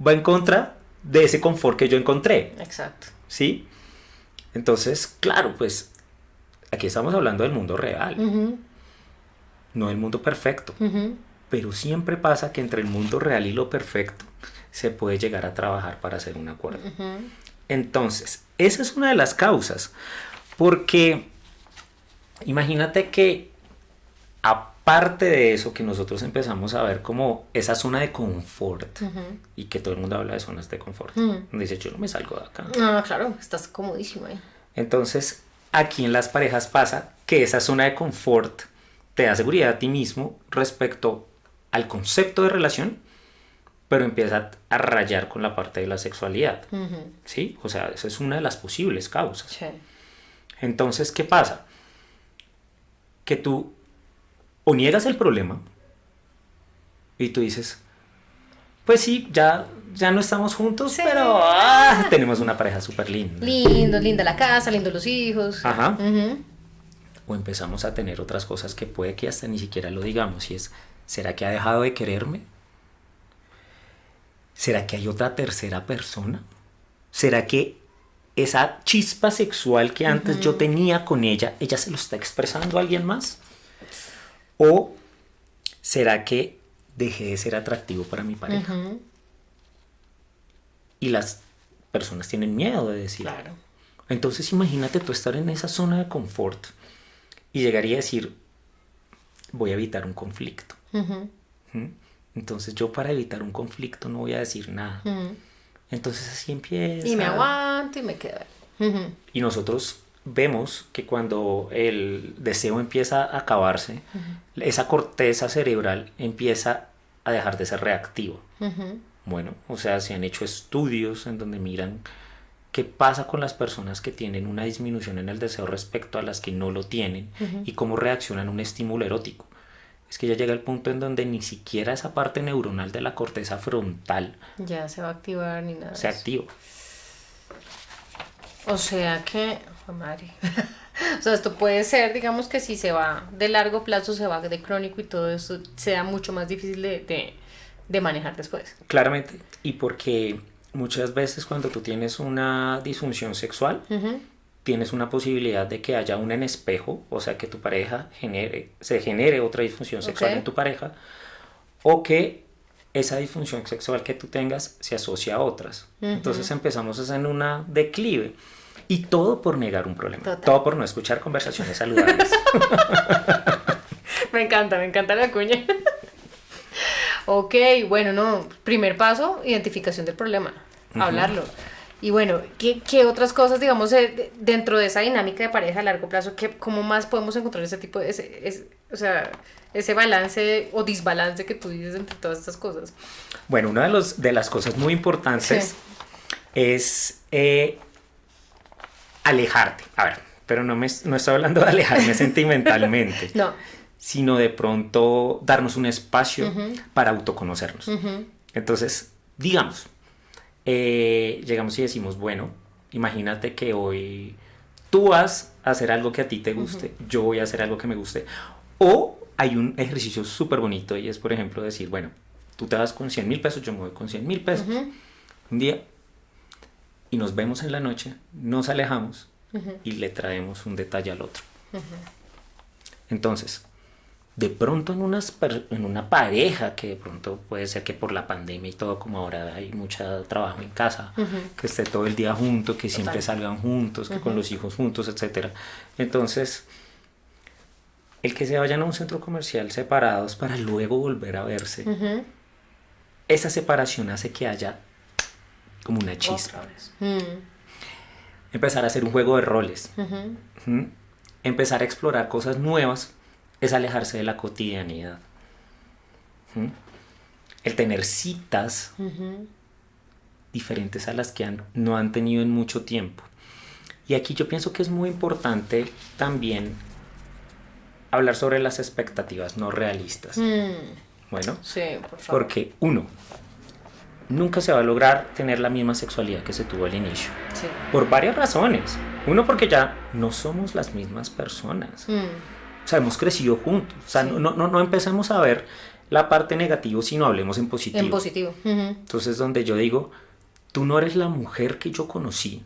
va en contra de ese confort que yo encontré. Exacto. ¿Sí? Entonces, claro, pues aquí estamos hablando del mundo real, no del mundo perfecto. Pero siempre pasa que entre el mundo real y lo perfecto se puede llegar a trabajar para hacer un acuerdo. Entonces, esa es una de las causas. Porque imagínate que aparte de eso, que nosotros empezamos a ver como esa zona de confort, y que todo el mundo habla de zonas de confort, donde dice, yo no me salgo de acá. Ah, claro, estás comodísimo ahí. Entonces, aquí en las parejas pasa que esa zona de confort te da seguridad a ti mismo respecto al concepto de relación, pero empieza a rayar con la parte de la sexualidad. ¿Sí? O sea, esa es una de las posibles causas. Sí. Entonces, ¿qué pasa? Que tú o niegas el problema y tú dices, pues sí, ya no estamos juntos, pero tenemos una pareja súper linda. Linda la casa, lindo los hijos. Ajá. O empezamos a tener otras cosas que puede que hasta ni siquiera lo digamos, y es, ¿será que ha dejado de quererme? ¿Será que hay otra tercera persona? ¿Será que esa chispa sexual que antes yo tenía con ella, ella se lo está expresando a alguien más? ¿O será que dejé de ser atractivo para mi pareja? Y las personas tienen miedo de decir. Claro. Entonces imagínate tú estar en esa zona de confort y llegaría a decir, voy a evitar un conflicto. ¿Mm? Entonces yo para evitar un conflicto no voy a decir nada. Entonces así empieza. Y me aguanto y me quedo. Y nosotros vemos que cuando el deseo empieza a acabarse, esa corteza cerebral empieza a dejar de ser reactiva. Bueno, o sea, se han hecho estudios en donde miran qué pasa con las personas que tienen una disminución en el deseo respecto a las que no lo tienen y cómo reaccionan a un estímulo erótico. Es que ya llega el punto en donde ni siquiera esa parte neuronal de la corteza frontal ya se va a activar ni nada. se activa. O sea que, oh, madre. O sea, esto puede ser, digamos que si se va de largo plazo, se va de crónico y todo eso, sea mucho más difícil de manejar después. Claramente, y porque muchas veces cuando tú tienes una disfunción sexual, tienes una posibilidad de que haya un en espejo, o sea, que tu pareja se genere otra disfunción sexual en tu pareja, o que esa disfunción sexual que tú tengas se asocia a otras. Entonces empezamos en una declive. Y todo por negar un problema. Total. Todo por no escuchar conversaciones saludables. Me encanta la cuña. Ok, bueno, no. Primer paso, identificación del problema. Hablarlo. Y bueno, ¿qué otras cosas, digamos, dentro de esa dinámica de pareja a largo plazo, cómo más podemos encontrar ese tipo de, o sea, ese balance o desbalance que tú dices entre todas estas cosas? Bueno, una de las cosas muy importantes es alejarte. A ver, pero no estoy hablando de alejarme sentimentalmente. No. Sino de pronto darnos un espacio para autoconocernos. Entonces, digamos, llegamos y decimos, bueno, imagínate que hoy tú vas a hacer algo que a ti te guste, yo voy a hacer algo que me guste. O hay un ejercicio súper bonito y es, por ejemplo, decir, bueno, tú te vas con 100,000 pesos, yo me voy con 100,000 pesos. Un día, y nos vemos en la noche, nos alejamos y le traemos un detalle al otro. Entonces, de pronto en una pareja que de pronto puede ser que por la pandemia y todo, como ahora hay mucho trabajo en casa, que esté todo el día junto, que siempre salgan juntos, que con los hijos juntos, etc. Entonces, el que se vayan a un centro comercial separados para luego volver a verse, esa separación hace que haya como una chispa. Empezar a hacer un juego de roles. Empezar a explorar cosas nuevas es alejarse de la cotidianidad. El tener citas diferentes a las que no han tenido en mucho tiempo. Y aquí yo pienso que es muy importante también hablar sobre las expectativas no realistas. Bueno, sí, por favor. Porque nunca se va a lograr tener la misma sexualidad que se tuvo al inicio. Sí. Por varias razones. Uno, porque ya no somos las mismas personas. O sea, hemos crecido juntos. O sea, no empecemos a ver la parte negativa, sino hablemos en positivo. En positivo. Entonces, donde yo digo, tú no eres la mujer que yo conocí,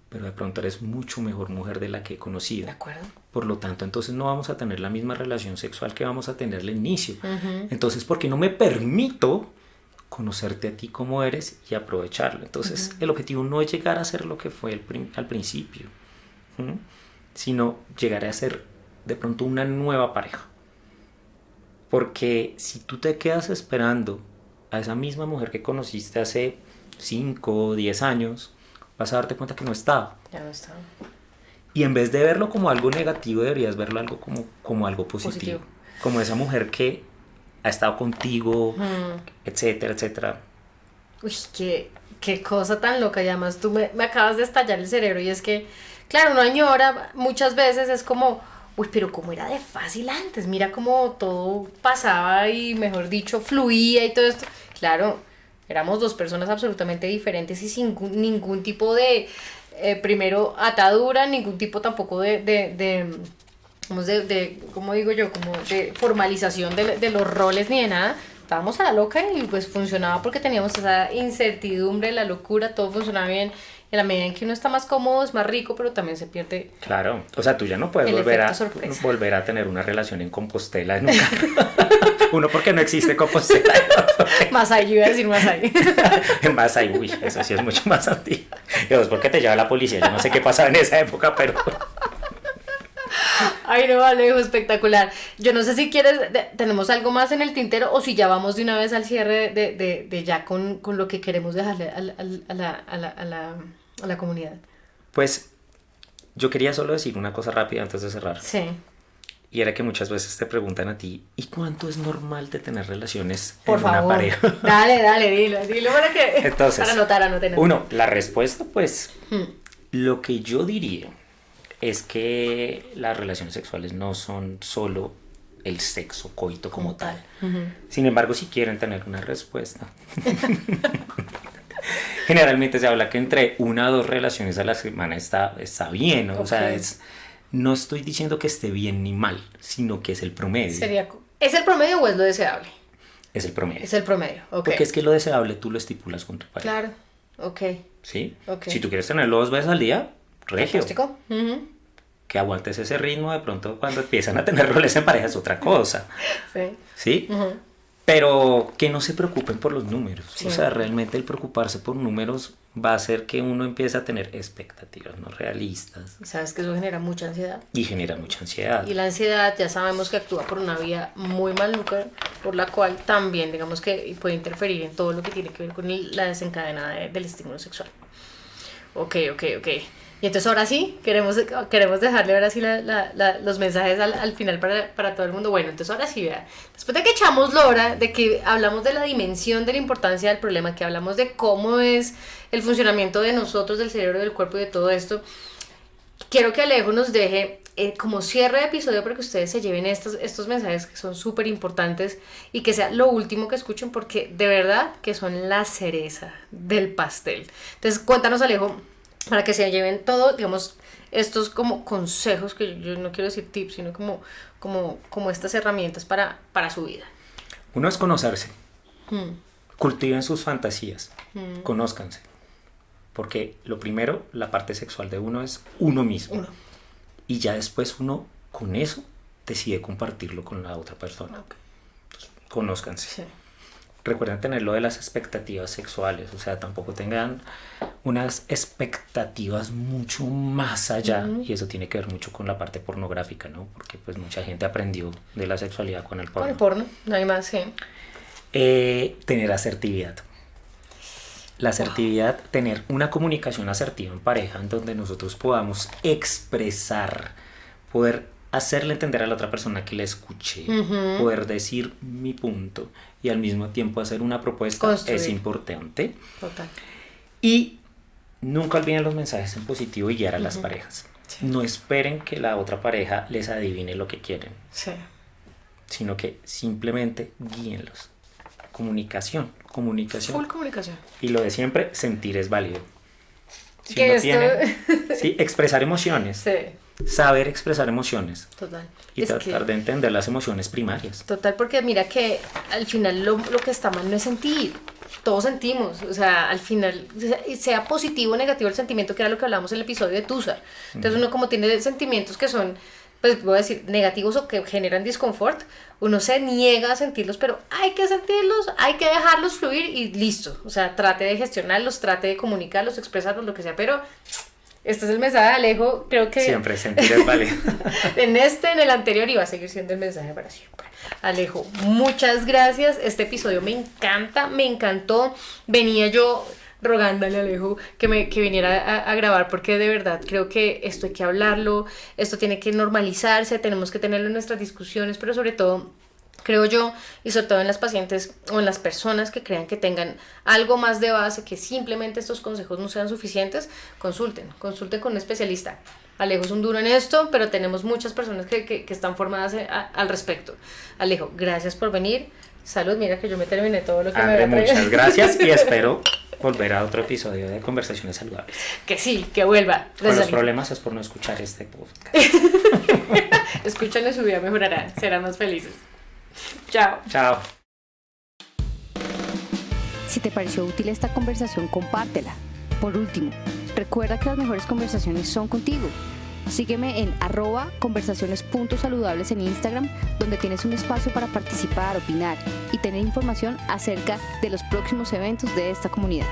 pero de pronto eres mucho mejor mujer de la que he conocido. De acuerdo. Por lo tanto, entonces no vamos a tener la misma relación sexual que vamos a tener al inicio. Entonces, ¿por qué no me permito conocerte a ti como eres y aprovecharlo? Entonces, el objetivo no es llegar a ser lo que fue al principio, sino llegar a ser de pronto una nueva pareja. Porque si tú te quedas esperando a esa misma mujer que conociste hace 5 o 10 años, vas a darte cuenta que no estaba. Ya no estaba. Y en vez de verlo como algo negativo, deberías verlo algo como algo positivo. Como esa mujer que ha estado contigo, etcétera, etcétera. Uy, qué cosa tan loca. Y además tú me acabas de estallar el cerebro. Y es que, claro, uno añora muchas veces, es como, uy, pero cómo era de fácil antes. Mira cómo todo pasaba y, mejor dicho, fluía y todo esto. Claro, éramos dos personas absolutamente diferentes y sin ningún tipo de, primero, atadura, ningún tipo tampoco ¿cómo digo yo? Como de formalización de los roles ni de nada. estábamos a la loca y pues funcionaba porque teníamos esa incertidumbre, la locura, todo funcionaba bien. Y a la medida en que uno está más cómodo, es más rico, pero también se pierde. Claro, o sea, tú ya no puedes El volver efecto sorpresa. volver a tener una relación en Compostela en un carro. Uno, porque no existe Compostela. Más ahí, yo iba a decir más ahí. En más ahí, uy, eso sí es mucho más antiguo. Y dos, porque te lleva la policía. Yo no sé qué pasaba en esa época, pero... Ay, no, Alejo, espectacular. Yo no sé si quieres, tenemos algo más en el tintero o si ya vamos de una vez al cierre de ya con lo que queremos dejarle a la comunidad. Pues yo quería solo decir una cosa rápida antes de cerrar. Sí. Y era que muchas veces te preguntan a ti, ¿y cuánto es normal de tener relaciones Por en favor. una pareja? Dale, dilo para que... Entonces, para anotar. Uno, la respuesta, pues, lo que yo diría es que las relaciones sexuales no son solo el sexo coito como tal. Sin embargo, si quieren tener una respuesta, generalmente se habla que entre 1 a 2 relaciones a la semana está bien, ¿no? Okay. O sea, no estoy diciendo que esté bien ni mal, sino que es el promedio. ¿Es el promedio o es lo deseable? Es el promedio. Es el promedio, ok. Porque es que lo deseable tú lo estipulas con tu pareja. Claro, ok. ¿Sí? Ok. Si tú quieres tenerlo 2 veces al día, regio. Fantástico. Que aguantes ese ritmo, de pronto cuando empiezan a tener roles en pareja es otra cosa. Sí. ¿Sí? Pero que no se preocupen por los números. Sí. O sea, realmente el preocuparse por números va a hacer que uno empiece a tener expectativas no realistas. Y sabes que eso genera mucha ansiedad. Y genera mucha ansiedad. Y la ansiedad ya sabemos que actúa por una vía muy maluca, por la cual también, digamos que puede interferir en todo lo que tiene que ver con la desencadenada del estímulo sexual. Ok. Y entonces ahora sí, queremos dejarle ahora sí los mensajes al final para todo el mundo. Bueno, entonces ahora sí, vea, después de que echamos lora, de que hablamos de la dimensión de la importancia del problema, que hablamos de cómo es el funcionamiento de nosotros, del cerebro, del cuerpo y de todo esto, quiero que Alejo nos deje como cierre de episodio para que ustedes se lleven estos mensajes que son súper importantes y que sea lo último que escuchen porque de verdad que son la cereza del pastel. Entonces cuéntanos, Alejo, para que se lleven todo, digamos, estos como consejos, que yo no quiero decir tips, sino como estas herramientas para su vida. Uno es conocerse. Cultiven sus fantasías. Conózcanse. Porque lo primero, la parte sexual de uno es uno mismo. Y ya después uno, con eso, decide compartirlo con la otra persona. Okay. Entonces, conózcanse. Sí. Recuerden tener lo de las expectativas sexuales, o sea, tampoco tengan unas expectativas mucho más allá, y eso tiene que ver mucho con la parte pornográfica, ¿no? Porque pues mucha gente aprendió de la sexualidad con el porno. Con el porno, no hay más, sí. Tener asertividad. La asertividad, tener una comunicación asertiva en pareja en donde nosotros podamos expresar, poder hacerle entender a la otra persona que le escuché, poder decir mi punto y al mismo tiempo hacer una propuesta. Construir. Es importante. Total. Y nunca olviden los mensajes en positivo y guiar a las parejas. Sí. No esperen que la otra pareja les adivine lo que quieren, sí, sino que simplemente guíenlos. Comunicación. Full comunicación. Y lo de siempre, sentir es válido. Si ¿Qué uno esto? tiene, sí, expresar emociones. Sí. Saber expresar emociones. Total. Y tratar de entender las emociones primarias. Total, porque mira que al final lo que está mal no es sentir. Todos sentimos, o sea, al final, sea positivo o negativo el sentimiento, que era lo que hablamos en el episodio de Tusa. Entonces uno como tiene sentimientos que son, pues voy a decir, negativos o que generan disconfort, uno se niega a sentirlos, pero hay que sentirlos, hay que dejarlos fluir y listo. O sea, trate de gestionarlos, trate de comunicarlos, expresarlos, lo que sea, pero este es el mensaje de Alejo, creo que... Siempre sentir es válido. en el anterior, y va a seguir siendo el mensaje para siempre. Alejo, muchas gracias. Este episodio me encanta, me encantó. Venía yo rogándole a Alejo que viniera a grabar, porque de verdad creo que esto hay que hablarlo, esto tiene que normalizarse, tenemos que tenerlo en nuestras discusiones, pero sobre todo, creo yo, y sobre todo en las pacientes o en las personas que crean que tengan algo más de base, que simplemente estos consejos no sean suficientes, consulten con un especialista. Alejo es un duro en esto, pero tenemos muchas personas que están formadas al respecto. Alejo, gracias por venir. Salud, mira que yo me terminé todo lo que me había traído. Muchas gracias y espero volver a otro episodio de Conversaciones Saludables. Que sí, que vuelva. Con los problemas es por no escuchar este podcast. Escúchanlo, su vida mejorará, serán más felices. Chao. Chao. Si te pareció útil esta conversación, compártela. Por último, recuerda que las mejores conversaciones son contigo. Sígueme en @conversaciones.saludables en Instagram, donde tienes un espacio para participar, opinar y tener información acerca de los próximos eventos de esta comunidad.